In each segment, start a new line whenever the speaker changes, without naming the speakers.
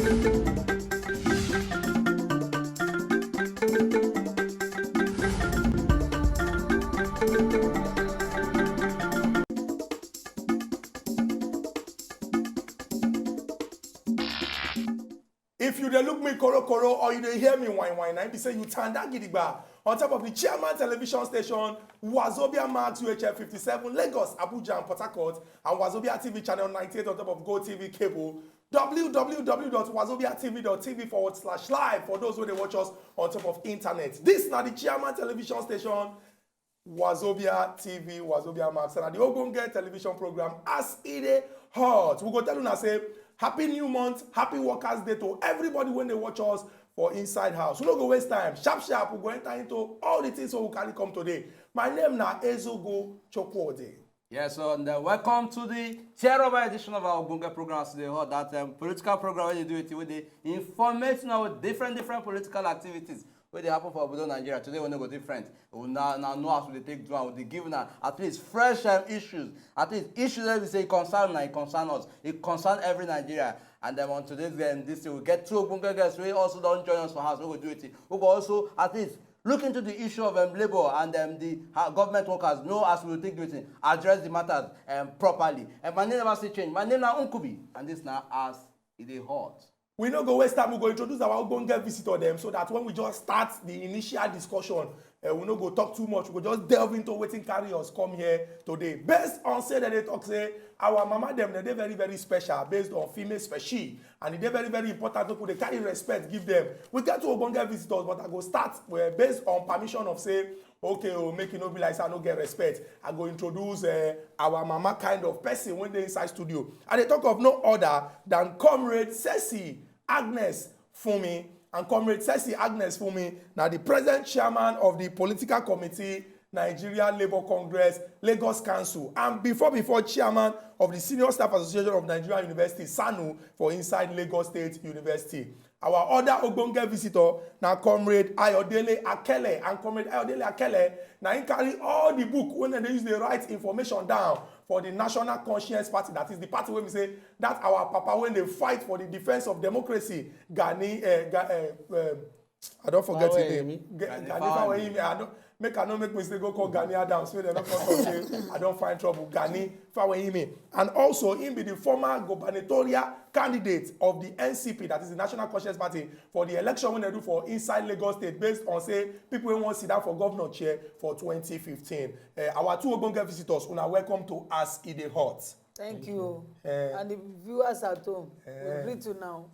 If you dey look me koro or you dey hear me whine, I be say you tanda gidigba on top of the chairman television station Wazobia Max UHF 57 Lagos, Abuja and Port Harcourt, and Wazobia TV channel 98 on top of Go TV cable. www.wazobiatv.tv/live for those who dey watch us on top of internet. This na the chairman television station Wazobia TV, Wazobia Max, and the ogbonge television program as e dey hot. We go tell una say happy new month, happy workers day to everybody when they watch us for inside house. We no go waste time. Sharp, we go enter into all the things we carry come today. My name na Ezogo Chokwode.
Yes, and welcome to the Cheroba edition of our Ogbonge programs today. That political program where they do it with the information of different political activities where they happen for Obodo Nigeria. Today we no go different. We now know how to take down. We give now at least fresh issues. At least issues that we say concern us. It concern every Nigeria. And then on today's this we get two Ogbonge guests. We also don't join us for house. We will do it. We will also at least look into the issue of labor and the government workers. Know as we will take it, address the matters properly. And my name never say change. My name now Unkubi, and this now as it is hot.
We no go waste time. We go introduce our ogbonge visitor them so that when we just start the initial discussion, we no go talk too much. We go just delve into wetin carry us come here today. Based on say that they talk say our mama them they very special based on female species and they very important people they carry respect give them. We get to ogbonge visitors, but I go start based on permission of say okay, make it no be like say I no get respect. I go introduce our mama kind of person when they inside studio. And they talk of no other than Comrade Ceci Agnes Fumi. And Comrade Ceci Agnes Fumi, now the present chairman of the political committee, Nigeria Labour Congress, Lagos Council, and before chairman of the Senior Staff Association of Nigeria University, SANU, for inside Lagos State University. Our other ogbonge visitor, now Comrade Ayodele Akele, and Comrade Ayodele Akele, now he carry all the book when they use the right information down for the National Conscience Party. That is the party when we say that our papa when they fight for the defense of democracy. Gani, I don't forget his name. Gani Fawehimi. I don't make mistake go call Gani Adams. So they don't say I don't find trouble. Gani Fawehimi. And also him be the former gubernatorial candidate of the NCP, that is the National Conscience Party, for the election when they do for inside Lagos State based on say people who want to sit down for governor chair for 2015. Our two ogbonge visitors, una welcome to As E Dey Hot.
Thank you. And the viewers at home, we greet you now.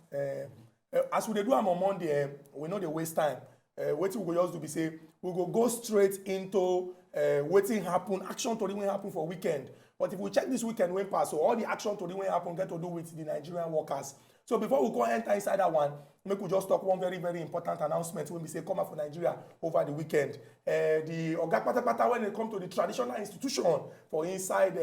As we dey do am on Monday, we no dey waste time. Wetin we go just do be say we go straight into wetin happen, action tori wey happen for weekend. But if we check this weekend wey pass, so all the action tori wey happen get to do with the Nigerian workers. So before we go enter inside that one, make we just talk one very important announcement when we say come out for Nigeria over the weekend. The Oga Patapata when they come to the traditional institution for inside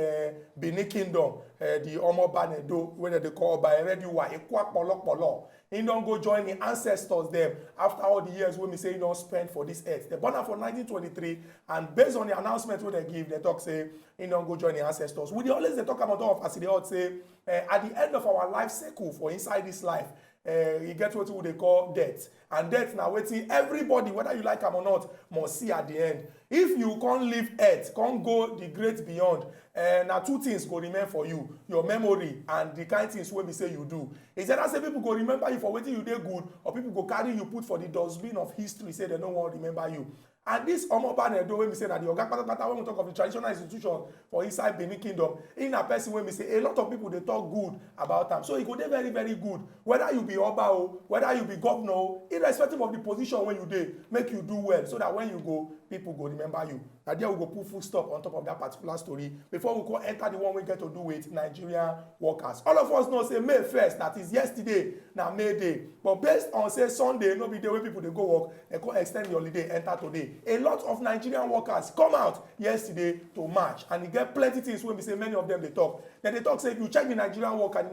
Benin Kingdom, the Omoba Nedo, where they call by Reduwa Ekwa Polo. He don't go join the ancestors them after all the years when we say he don't spend for this earth. They born for 1923, and based on the announcement what they give, they talk say he don't go join the ancestors. We always they talk about all as they all say at the end of our life cycle for inside this life, you get what they call death. And death now waiting everybody, whether you like them or not, must see at the end. If you can't leave earth, can't go the great beyond, now two things go remain for you: your memory and the kind of things when we say you do. Is that say people go remember you for waiting you did good, or people go carry you put for the dustbin of history, say they don't want to remember you. And this Omoba Nedo, when we say that the Oga Patapata, when we talk of the traditional institution for inside Benin Kingdom, in a person when we say a lot of people they talk good about them. So it go dey very good. Whether you be Oba or whether you be governor, irrespective of the position when you dey, make you do well so that when you go, people go remember you. Now there we go put full stop on top of that particular story before we go enter the one we get to do with Nigerian workers. All of us know say May 1st, that is yesterday, now May Day. But based on say Sunday, no be day when people they go work, they go extend the holiday, enter today. A lot of Nigerian workers come out yesterday to march, and they get plenty things when we say many of them they talk. Then they talk say if you check the Nigerian worker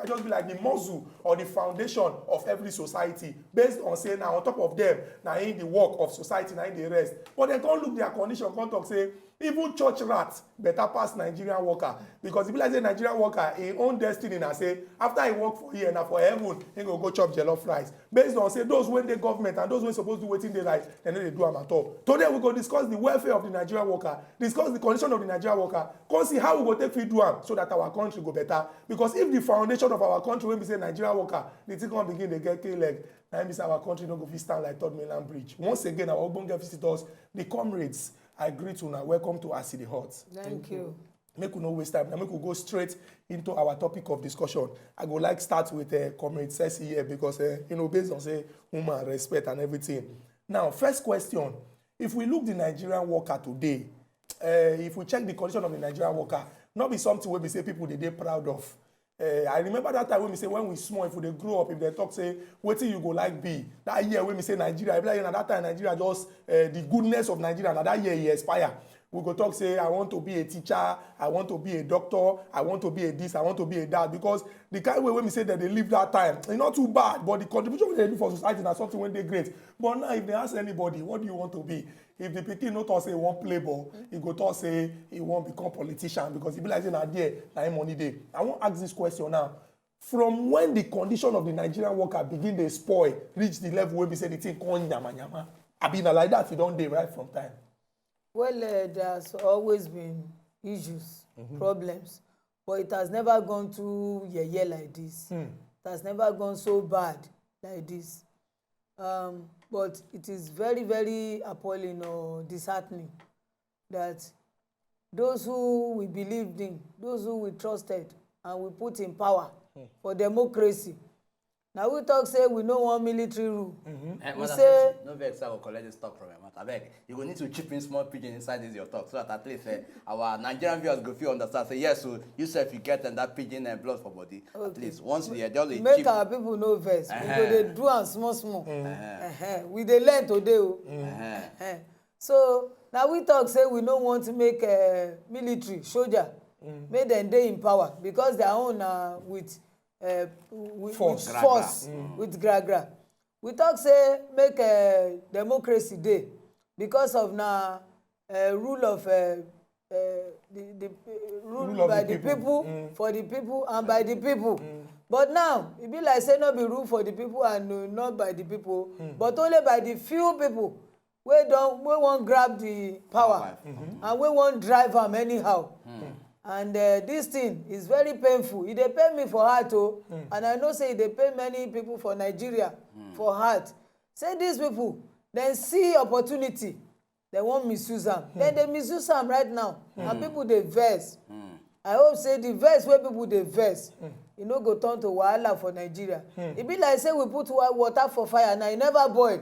just be like the muzzle or the foundation of every society. Based on say now on top of them, now in the work of society, now in the rest. But they can't look their condition, can't talk say even church rat better pass Nigerian worker, because if you like say Nigerian worker, him own destiny na say after he work for here na for heaven, he go chop jollof rice. Based on say those wey dey government and those wey suppose do wetin dey right, dem no dey do am at all. Today we go discuss the welfare of the Nigerian worker, discuss the condition of the Nigerian worker, come see how we go take fit do am so that our country go better. Because if the foundation of our country wey be say Nigerian worker, the thing come begin dey get k-leg, na im be say our country no go fit stand like Third Mainland Bridge. Once again, our ogbonge visitors, the comrades, I greet you now. Welcome to As E Dey Hot.
Thank you.
Make we no waste time. Now make we go straight into our topic of discussion. I go like start with Comrade Ceci here because you know, based on say human respect and everything. Now, first question: if we look the Nigerian worker today, if we check the condition of the Nigerian worker, not be something where we say people they proud of. I remember that time when we say when we small, if we dey grow up, if they talk say wetin you go like be that year when we say Nigeria, like, that time Nigeria just the goodness of Nigeria, na that year e expire. We go talk say I want to be a teacher, I want to be a doctor, I want to be a this, I want to be a that, because the kind way when we say that they live that time, it's not too bad, but the contribution they do for society is something when they great. But now if they ask anybody, what do you want to be? If the pikin no talk say he wan play ball, he go talk say he wan become politician, because he be like say na there na him money dey. I wan ask this question now. From when the condition of the Nigerian worker begin dey spoil, reach the level where we say the thing come yama, abi na like that e don dey right from time.
Well, there's always been issues, problems, but it has never gone to yeye like this. It has never gone so bad like this. But it is very, very appalling or disheartening that those who we believed in, those who we trusted and we put in power for democracy, now we talk say we no want military rule.
We say no vex, I will collect this talk from him. I beg you go need to chip in small pigeon inside this your talk so that at least our Nigerian viewers go feel understand. Say yes, so you say if you get that pigeon and blood for body, okay. At least once we just
make chip. Our people know vex. We go dey do am small. We dey learn today. So now we talk say we no want to make military soldier, make them dey in power because their own with force, with gra. We talk say make democracy dey because of na rule of the rule by the people, for the people and by the people. But now e be like say no be rule for the people and not by the people, but only by the few people wey wan grab the power and wey wan drive am anyhow. And this thing is very painful. E dey pain me for heart and I know say e dey pain many people for Nigeria for heart. Say these people, dem see opportunity, dem wan misuse am. Dem dey misuse am right now and people dey vex. I hope say the vex wey people dey vex, e no go turn to wahala for Nigeria. E be like say we put water for fire now, e never boil.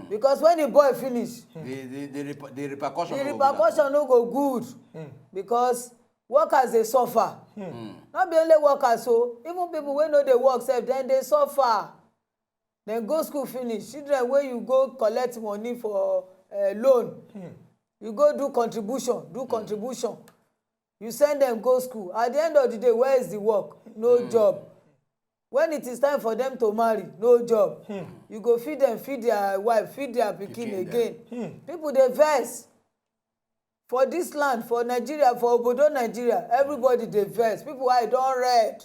Because when e boil finish,
the repercussion
no go good. Because workers dey suffer. Not be only workers, so even people wey no dey work sef, dem dey suffer. Dem go school finish, children wey you go collect money for loan, you go do contribution, you send dem go school. At the end of the day, where is the work? No job. When it is time for them to marry, no job. You go feed them, feed their wife, feed their pikin again. People dey vex. For this land, for Nigeria, for Obodo Nigeria, everybody dey vex. People eye don red.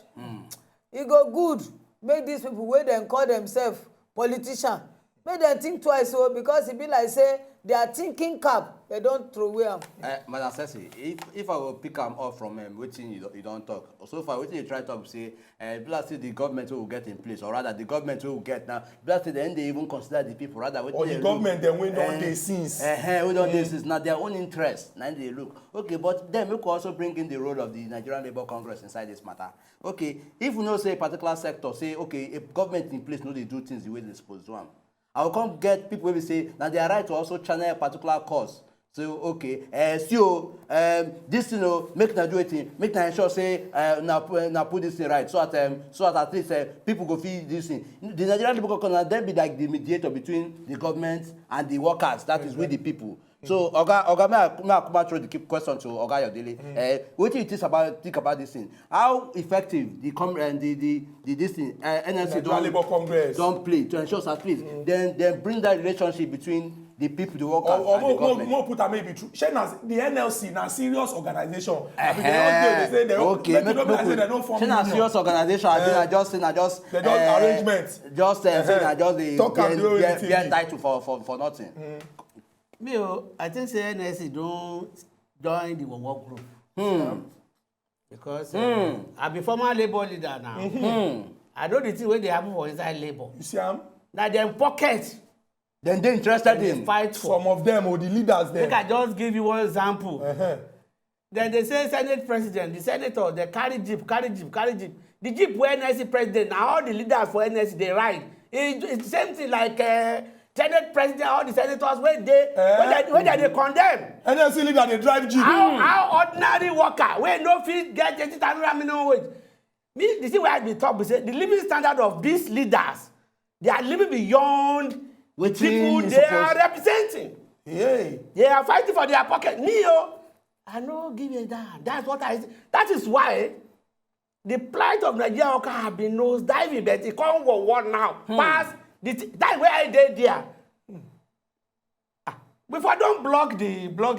E go good make these people wey dem call themselves politician, make dem think twice because e be like say their thinking cap dem don throw away am.
Madam Ceci, if I will pick am up from wetin you don talk, so far wetin you try talk say be like say the government wey will get in place, or rather the government wey will get now, be like say dem dey even consider the people, rather wetin
or the government dem wey don dey since.
We don dey since na their own interest na dey look. Okay, but then make we also bring in the role of the Nigerian Labour Congress inside this matter. Okay, if we know say a particular sector say okay, if government in place no dey do things the way they suppose do am, I will come get people wey be say na their right to also channel a particular cause. So okay, this thing make na do wetin, make na ensure say na put this thing right, so that at least people go feel this thing. The Nigerian Labour Congress then be like the mediator between the government and the workers, that is with the people. So Oga, may I come through the question to Oga Yodele. What do you think about this thing? How effective this thing NLC
Labour Congress
don't play to ensure at least then bring that relationship between the people, the workers, and the government.
More put am maybe true. Shey na the NLC na serious organization.
Okay,
say they don't form.
Shey na serious organization. I think na just
they don't arrangement.
Just say na just the get title for nothing.
Me, I think say NSC don't join the work group. Because I be former labor leader now. I know the thing wey dey happen for inside labor.
You see am?
Na dem pocket.
Then they interested in
fight for.
Some of them or the leaders there.
Make I just give you one example. Then they say Senate president, the senator, they carry jeep. The jeep wey NSC president, na all the leaders for NSC dey ride. It's the same thing like Senate president, all the senators wey dey condemn.
NSC leader dey drive jeep.
How ordinary worker wey no fit get 80,000 minimum wage. Me, the thing wey I be talk be say the living standard of these leaders, they are living beyond people they are representing.
Hey.
They are fighting for their pocket. Me, I no give a damn. That's what I. That is why the plight of Nigeria worker have been nose diving, but it come war now. Pass that way I did there. Before don't block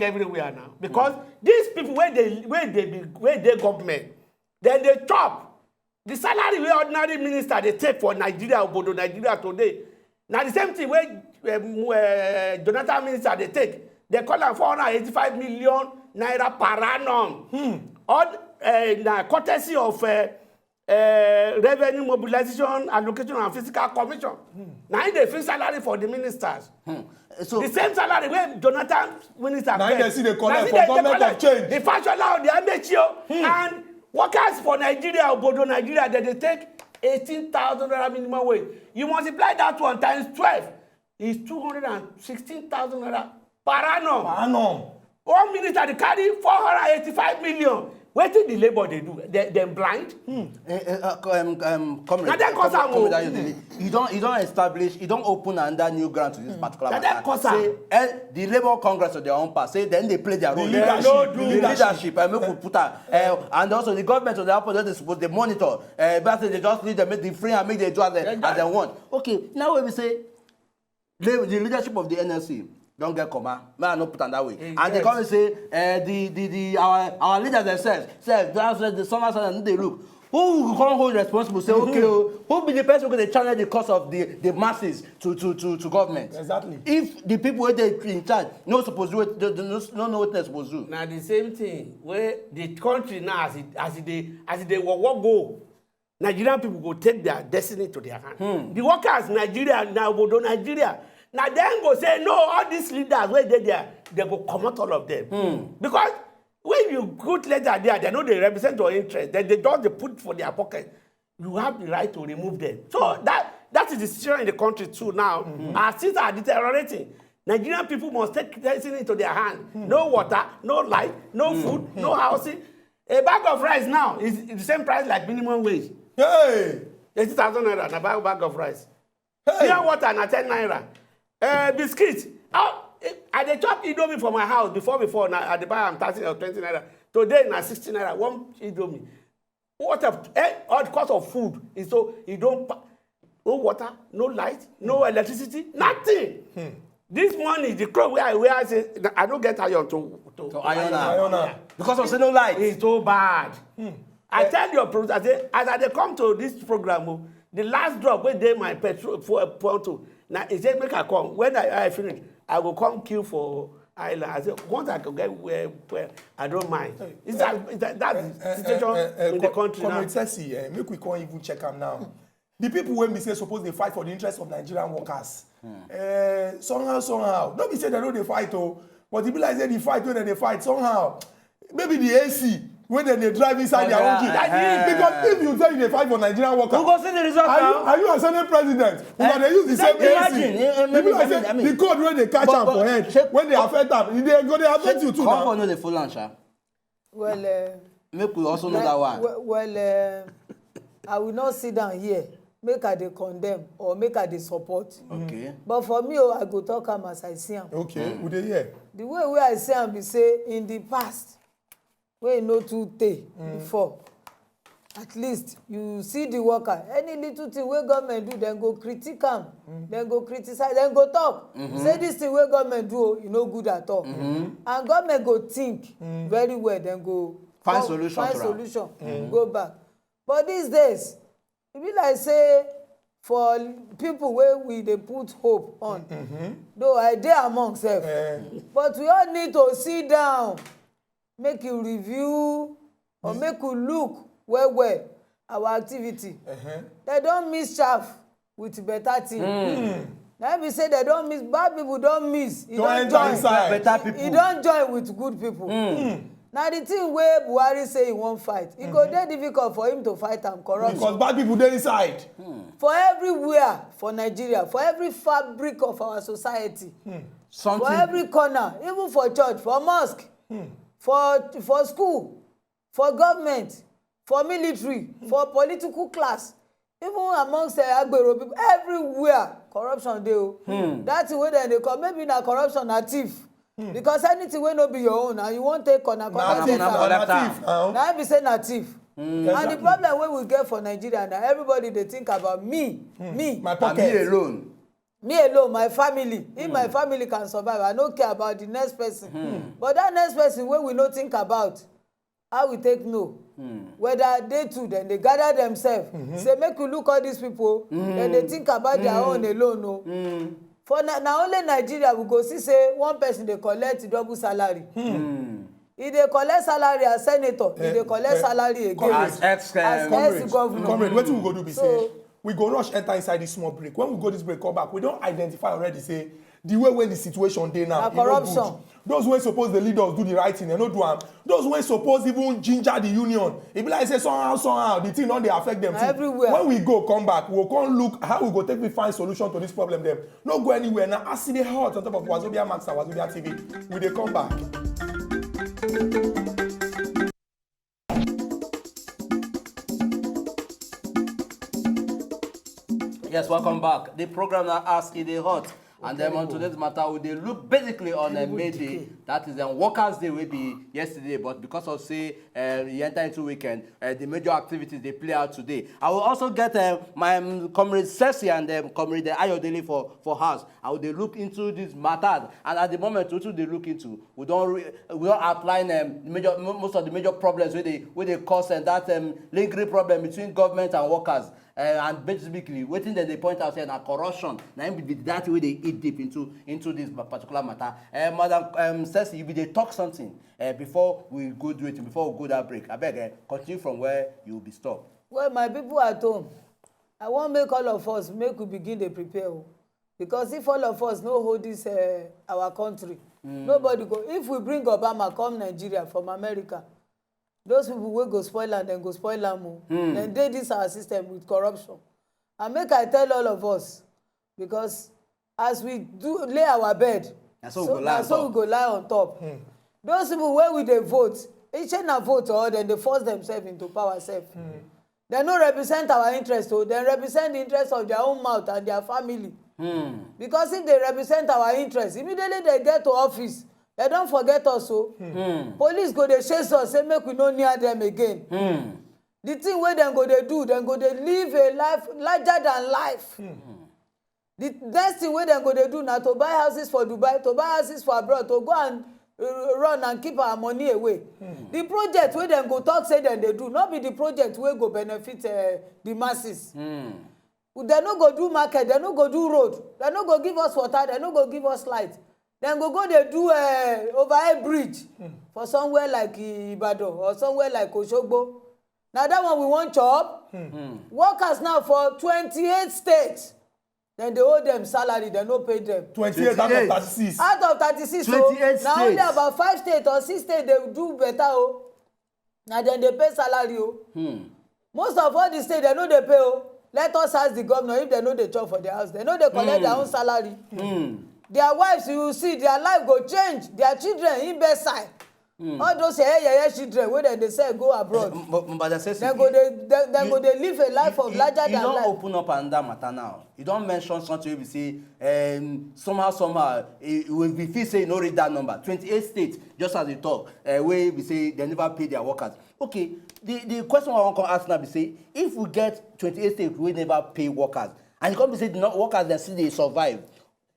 everywhere now because these people where they government, then they chop the salary where ordinary minister they take for Nigeria obodo Nigeria today. Now the same thing where Jonathan minister they take, they call am 485 million naira per annum. All courtesy of revenue mobilization, allocation and fiscal commission. Now they fix salary for the ministers. So the same salary where Jonathan minister
now they see they collect for government of change.
The fashola of the MHO and workers for Nigeria, obodo Nigeria, they take 18,000 naira minimum wage. You multiply that one times 12. It's 216,000 naira per annum.
Per annum.
1 minister they carry 485 million. What did the labor they do? Them blind?
You don't establish, you don't open another new grant to this particular matter. Say the Labour Congress of their own part, say then they play their role.
The
leadership. And also the government of the opposite is supposed to monitor. But they just need to make the free and make the job as they want. Okay, now when we say the leadership of the NLC don't get comma, may I not put on that way. And they come and say our leaders themselves say that's the summer and they look. Who will come hold responsible? Say okay, who be the person who can challenge the cause of the masses to government?
Exactly.
If the people who they in charge no supposed to don't know what they're supposed to do.
Now the same thing where the country now as they work go, Nigerian people go take their destiny to their hand. The workers Nigeria now go do Nigeria. Now then go say no, all these leaders where they go come out all of them. Because when you put leader there, they know they represent your interest. Then they put for their pocket. You have the right to remove them. So that is the situation in the country too now. Our things are deteriorating. Nigerian people must take destiny into their hand. No water, no light, no food, no housing. A bag of rice now is the same price like minimum wage.
Hey!
80,000 naira na bag of rice.
Hey!
Pure water na 10 naira. Biscuits. I dey chop Indomie for my house before now I dey buy am 30 or 20 naira. Today na 60 naira one Indomie. What all the cost of food is so you don't no water, no light, no electricity, nothing. This morning the cloth where I wear I say I don't get iron to
iron. Because of say no light.
It's so bad. I tell your producer, I say as I come to this program, the last drop where they my petrol for to now he said make I come when I finish I will come queue for island. I said once I can get where I don't mind. Is that situation in the country now?
Make we can't even check them now. The people when we say suppose they fight for the interest of Nigerian workers. Somehow. Don't be say they know they fight but the people like say they fight when they fight somehow. Maybe the AC when they drive inside their own jeep. Because if you say they fight for Nigerian workers,
who go see the result now?
Are you a Senate president? Because they use the same AC. People like say the code when they catch them for head, when they affect them, they affect you too now.
Come for the full answer.
Well,
make we also know that one.
Well, I will not sit down here. Make I dey condemn or make I dey support.
Okay.
But for me, I go talk am as I see am.
Okay, we dey hear.
The way I see am be say in the past, wey no too tey before, at least you see the worker any little thing wey government do dem go critique am dem go criticize dem go talk say this thing wey government do o e no good at all and government go think very well dem go
find solution
go back but these days e be like say for people wey we dey put hope on though I dey among sef but we all need to sit down make you review or make you look well our activity they don miss chaff with better thing na be say they don miss bad people don miss e don join
better people
e don join with good people na the thing wey Buhari say he wan fight e go dey difficult for him to fight am corruption
because bad people dey inside
for everywhere for Nigeria for every fabric of our society for every corner even for church for mosque for school for government for military for political class even amongst agbero people everywhere corruption dey o that thing wey dem dey call maybe na corruption na thief because anything wey no be your own and you wan take corner take am na be say na thief and the problem wey we get for Nigeria na everybody dey think about me
my pocket
me alone my family if my family can survive I no care about the next person but that next person wey we no think about how we take know whether they too dem dey gather themselves say make we look all these people dem dey think about their own alone o for na only Nigeria we go see say one person dey collect double salary e dey collect salary as senator e dey collect salary again
as
ex-governor.
Comrade, wetin we go do be say we go rush enter inside this small break when we go this break come back we don identify already say the way wey the situation dey now e no good those wey suppose dey lead us do the right thing dem no do am those wey suppose even ginger the union e be like say somehow the thing don dey affect them too
everywhere.
When we go come back we go come look how we go take fit find solution to this problem dem no go anywhere na as e dey hot on top of Wazobia Max and Wazobia TV we dey come back.
Yes, welcome back. The program that asks it hot. And then on today's matter, we dey look basically on May Day. That is Workers' Day will be yesterday, but because of say you enter into weekend, the major activities they play out today. I will also get my comrade Ceci and comrade Ayodele for house. I will they look into this matter, and at the moment what they look into, we don't outline most of the major problems where they cause that lingering problem between government and workers. And basically, waiting that they point out here that corruption. Now, that way they eat deep into this particular matter. Madam Ceci, you be they talk something before we go do it, before we go that break. I beg, continue from where you will be stopped.
Well, my people at home, I want make all of us make we begin to prepare, because if all of us no hold this our country, nobody go. If we bring Obama come Nigeria from America. Those people wey go spoil am, dem go spoil am o. Dem dey this our system with corruption. And make I tell all of us, because as we do lay our bed, so we go lie on top. Those people wey we dey vote, each na vote or dem dey force themselves into power sef. Dem no represent our interest o, dem represent the interest of their own mouth and their family. Because if they represent our interest, immediately they get to office, they don't forget us o. Police go dey chase us say make we no near them again. The thing wey dem go dey do, dem go dey live a life larger than life. The next thing wey dem go dey do na to buy houses for Dubai, to buy houses for abroad, to go and run and keep our money away. The project wey dem go talk say dem dey do, no be the project wey go benefit the masses. Dem no go do market, dem no go do road, dem no go give us water, dem no go give us light. Then go dey do overhead bridge for somewhere like Ibadan or somewhere like Osogbo. Now that one we want chop. Workers now for 28 states. Then they owe them salary, they no pay them.
28 out of 36.
Out of 36, so now only about 5 states or 6 states they do better. Oh. Now then they pay salary. Oh. Most of all the states they know they pay. Oh. Let us ask the governor if they know they chop for their house. They know they collect their own salary. Their wives, you will see, their life go change. Their children in bedside. All those children wey they say go abroad.
But they say
They go they live a life of larger than life.
You don't open up another matter now. You don't mention something wey be say somehow we feel say you no read that number. 28 states, just as you talk, wey be say they never pay their workers. Okay, the question I wan come ask now be say if we get 28 states wey never pay workers, and you come be say the workers dem still dey survive.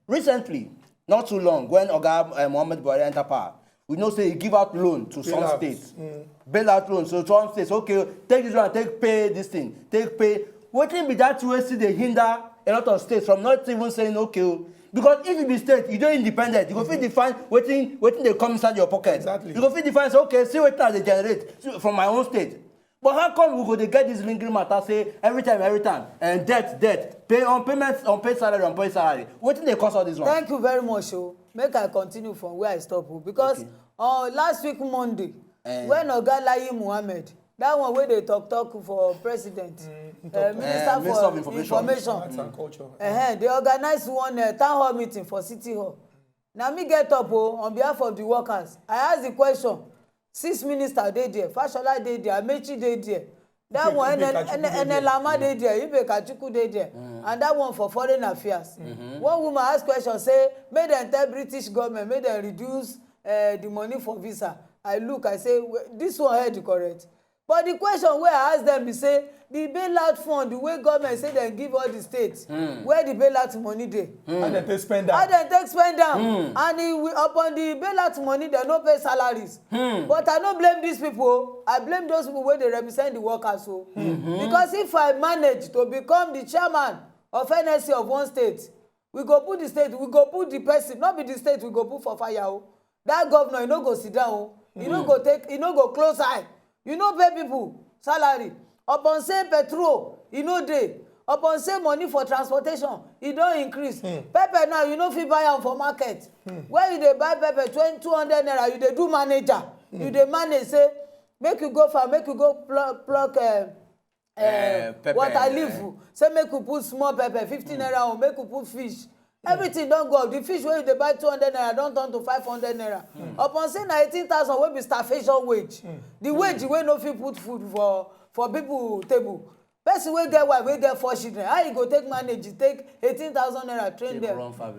Recently, not too long, when Oga Muhammad Buhari enter power, we know say he give out loan to some states. Bailout loan. So some states, okay, take this one, take pay this thing, take pay. Wetin be that way still dey hinder a lot of states from not even saying okay. Because if you be state, you dey independent. You go fit define wetin dey come inside your pocket.
Exactly.
You go fit define say okay, see wetin I dey generate from my own state. But how come we go dey get this lingering matter say every time, and debt, pay on payments, unpaid salary, unpaid salary. Wetin dey cause all this one?
Thank you very much, make I continue from where I stop, because last week Monday, when Oga Layi Muhammad, that one wey dey talk for president, minister for information
Arts and culture.
They organize one town hall meeting for City Hall. Now me get up on behalf of the workers. I ask the question. 6 ministers dey there, Fashola dey there, Amechi dey there. That one, Enelama dey there, Ibe Kachuku dey there, and that one for foreign affairs. One woman ask question, say, make them tell British government, make them reduce the money for visa. I look, I say, this one head correct. But the question where I ask them is say, the bailout fund, the way government say they give all the states, where the bailout money dey?
How they take spend that?
How they take spend them? And upon the bailout money, they no pay salaries. But I no blame these people. I blame those people where they represent the workers. So. Because if I manage to become the chairman of NSC of one state, we go put the state, we go put the person, not be the state, we go put for fire. That governor, you no go sit down. You no go take, you no go close eye. You no pay people salary. Upon say petrol, you no dey. Upon say money for transportation, e don increase. Pepper now, you no fit buy am for market. Where you dey buy pepper 200 naira, you dey do manager. You dey manage say, make you go farm, make you go pluck water leaf. Say make you put small pepper, 50 naira, or make you put fish. Everything don go up. The fish wey you dey buy 200 naira don turn to 500 naira. Upon say na 18,000 wey be starvation wage. The wage wey no fit put food for people table. Person wey get wife, wey get 4 children, how you go take manage? You take 18,000 naira, train them. How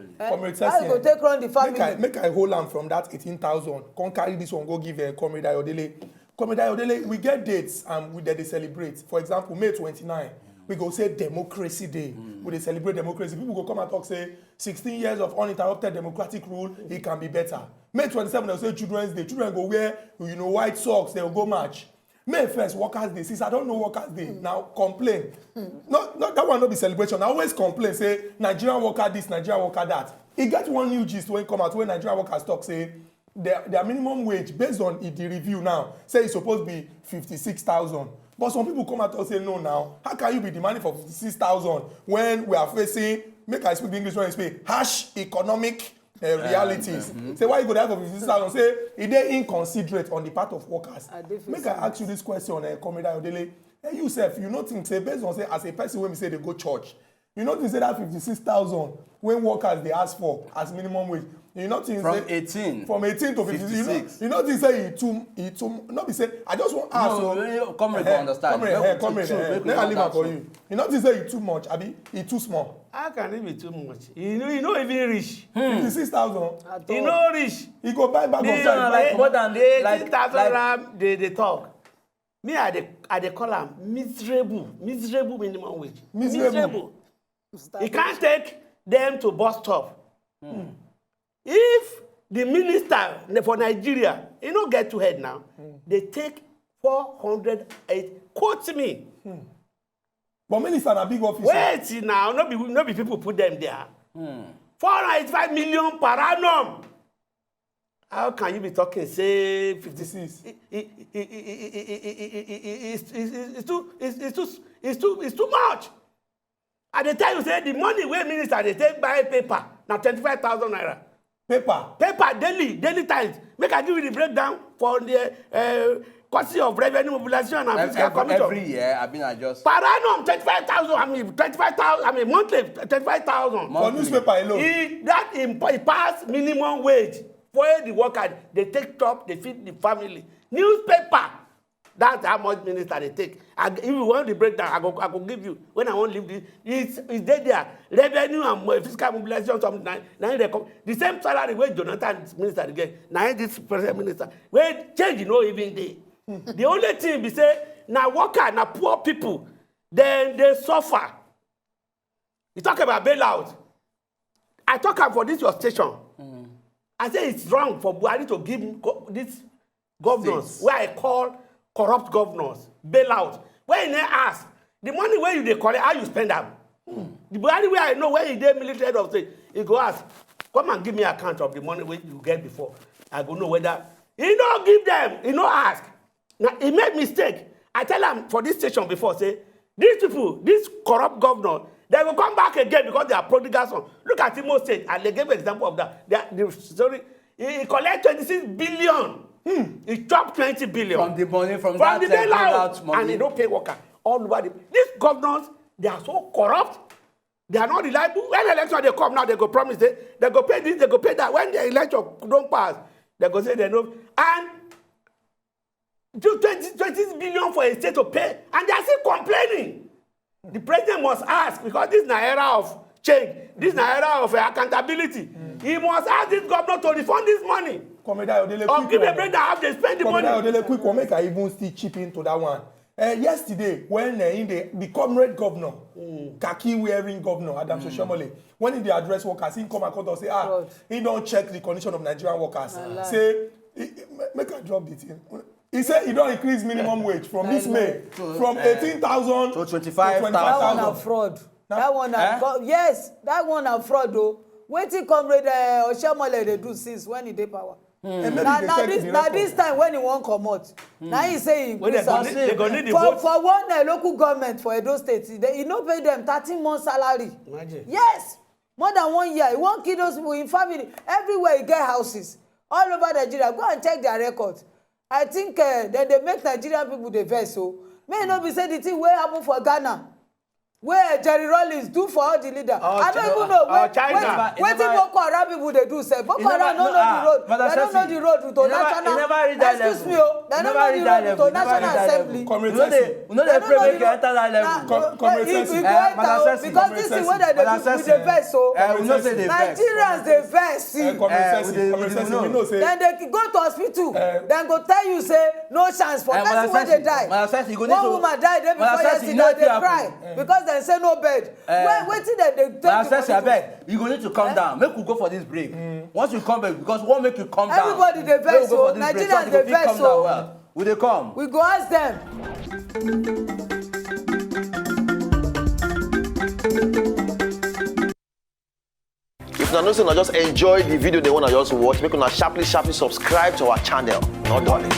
you go take run the family?
Make I hold am from that 18,000. Come carry this one, go give Comrade Ayodele. Comrade Ayodele, we get dates and they celebrate. For example, May 29. We go say Democracy Day. We dey celebrate democracy. People go come and talk say 16 years of uninterrupted democratic rule, it can be better. May 27, they'll say Children's Day. Children go wear white socks, they'll go march. May 1st, Workers' Day. Since I don't know Workers' Day, now complain. No, that one no be celebration. I always complain, say Nigerian worker this, Nigerian worker that. E get one new gist when come out when Nigerian workers talk say their minimum wage based on the review now say it's supposed to be 56,000. But some people come out and say no now. How can you be demanding for 56,000 when we are facing, make I speak the English when I speak, harsh economic realities? Say why you go there for 56,000? Say it dey inconsiderate on the part of workers. Make I ask you this question, Comrade Ayodele. Hey, you sef, you know think say based on say as a person when we say they go church, you know think say that 56,000 when workers they ask for as minimum wage. You know think
from
say
18
from 18 to 56. You know think say it too not be say I just want ask
no, Comrade go understand.
Comrade, let I leave am for you. You know think say it too much, abi it too small.
How can it be too much? You no even reach.
56,000.
You no reach.
You go buy bag of rice.
Like more than
the 18,000 rand they talk. Me I dey call am miserable minimum wage. Miserable. You can't take them to bus stop. If the minister for Nigeria, you no get to head now, they take 408. Quote me.
But minister na big officer.
Wait now, no be people put them there. 485 million per annum. How can you be talking say 56? It's too much. I dey tell you say the money wey minister dey take buy paper na 25,000 naira. Paper daily times. Make I give you the breakdown for the cost of revenue mobilization and fiscal commission.
Every year, I mean, I just
per annum 25,000. 25,000. Monthly 25,000.
For newspaper alone.
It pass minimum wage spoil the worker. They take chop, they feed the family. Newspaper. That's how much minister they take. If you want the breakdown, I go give you. When I want to leave this, it's there. Revenue and fiscal mobilization, something. Now they come. The same salary where Jonathan minister get. Now this president minister. Where change no even there. The only thing we say, now worker, now poor people, then they suffer. You talk about bailout. I talk about for this your station. I say it's wrong for Buhari to give these governors, where I call corrupt governors, bailout. When they ask, the money where you they collect, how you spend them? The Buhari where I know where you did military head of state, he go ask, come and give me account of the money where you get before. I go know whether, he don't give them, he don't ask. Now, he made mistake. I tell him for this station before, say, these people, this corrupt governor, they will come back again because they are prodigal son. Look at Imo State, and they gave an example of that. He collect 26 billion. He chopped 20 billion.
From the money, from
the
that
bailout
money.
And he don't pay worker. All over these governors, they are so corrupt. They are not reliable. When election they come now, they go promise they go pay this, they go pay that. When the election don't pass, they go say they know. And 20 billion for a state to pay, and they are still complaining. The president must ask, because this is an era of change. This is an era of accountability. He must ask this governor to refund this money. Or give a break that have they spend the money.
Quick one, make I even still chip into that one. Yesterday, when in the comrade governor, khaki wearing governor, Adams Oshiomhole, when in the address workers, he come and come and say, he don't check the condition of Nigerian workers. Say, make a drop the thing. He said he don't increase minimum wage from this May, from 18,000
to 25,000.
That one a fraud. That one yes, that one a fraud though. Wetin comrade Oshiomhole dey do since when he dey power. Now this time when he wan comot, now he say he increase am. For one local government for Edo State, he no pay them 13 months salary.
Imagine.
Yes, more than 1 year. He wan kill those people in family. Everywhere he get houses all over Nigeria. Go and check their records. I think then they make Nigerian people the vex. So may not be say the thing wey happen for Ghana, where Jerry Rawlings do for all the leader. I don't even know wetin Boko Haram people dey do sef. Boko Haram no know the road. They don't know the road to national. Excuse me, they don't know the road to national assembly.
We know they pray make you enter that level.
Because this is what they do with the vex. So Nigerians dey vex. Then they go to hospital. Then go tell you say no chance for person wey dey die. One woman died day before yesterday. They cry because they say no bed. Wetin they take you
money to? You go need to calm down. Make we go for this break. Once you come back, because one make you calm down.
Everybody dey vex o. Nigerians dey vex o.
We dey come.
We go ask them.
If una know say una just enjoy the video they wanna just watch, make una sharply subscribe to our channel. No darling.